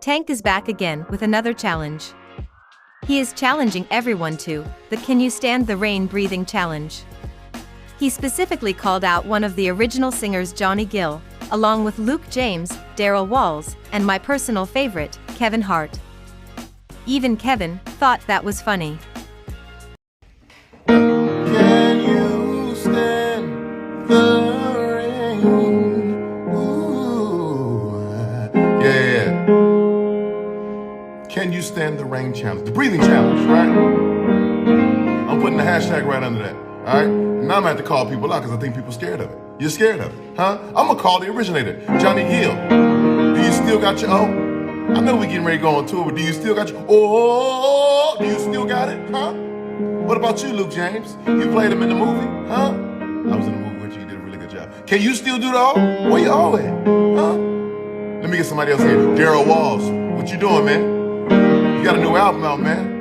Tank is back again with another challenge. He is challenging everyone to the Can You Stand the Rain Breathing Challenge. He specifically called out one of the original singers, Johnny Gill, along with Luke James, Darrel Walls, and my personal favorite, Kevin Hart. Even Kevin thought that was funny. Can you stand the rain? Ooh, yeah. Can you stand the rain challenge? The breathing challenge, right? I'm putting the hashtag right under that, all right? Now I'm gonna have to call people out because I think people scared of it. You're scared of it, huh? I'm gonna call the originator, Johnny Gill. Do you still got your O? I know we're getting ready to go on tour, but do you still got your oh? Do you still got it, huh? What about you, Luke James? You played him in the movie, huh? I was in the movie with you. You did a really good job. Can you still do the O? Where you O at, huh? Let me get somebody else here. Darrel Walls, what you doing, man? You got a new album out, man.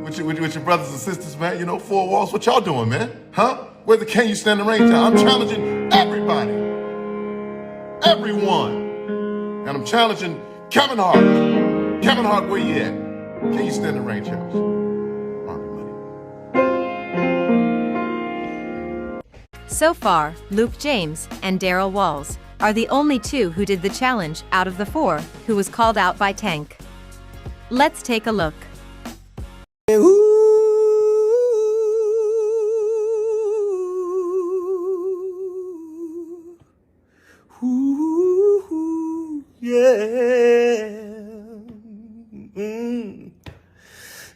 With your brothers and sisters, man. You know, Four Walls. What y'all doing, man? Huh? Where's the Can You Stand the Rain challenge? I'm challenging everybody, everyone, and I'm challenging Kevin Hart. Kevin Hart, where you at? Can you stand the rain challenge? So far, Luke James and Darrel Walls are the only two who did the challenge out of the four who was called out by Tank. Let's take a look. Ooh, yeah.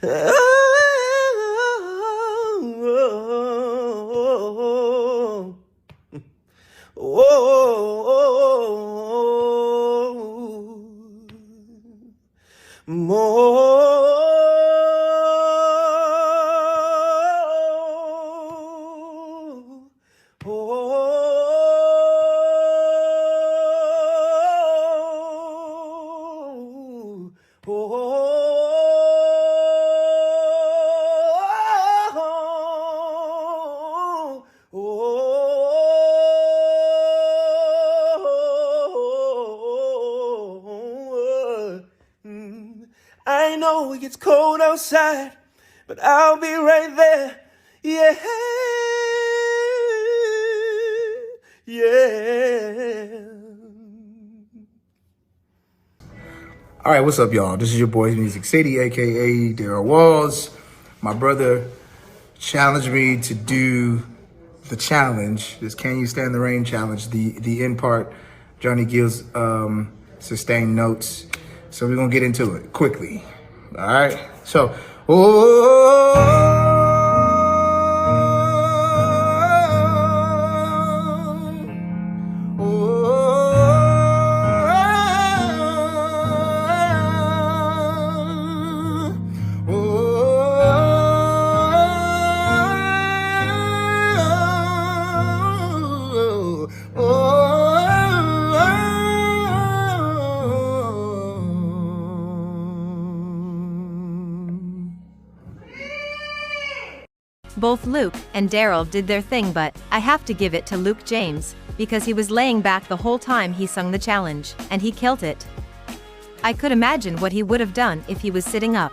Oh, oh, I know it gets cold outside, but I'll be right there. Yeah, yeah. All right, what's up, y'all? This is your boy Music City, aka Darrel Walls. My brother challenged me to do the challenge, this Can You Stand the Rain challenge, the end part, Johnny Gill's sustained notes. So we're gonna get into it quickly. All right. So, Both Luke and Darrel did their thing, but I have to give it to Luke James, because he was laying back the whole time he sung the challenge, and he killed it. I could imagine what he would have done if he was sitting up.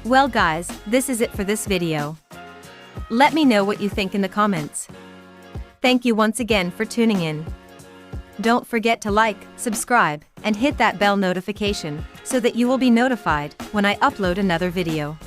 Well guys, this is it for this video. Let me know what you think in the comments. Thank you once again for tuning in. Don't forget to like, subscribe, and hit that bell notification, so that you will be notified when I upload another video.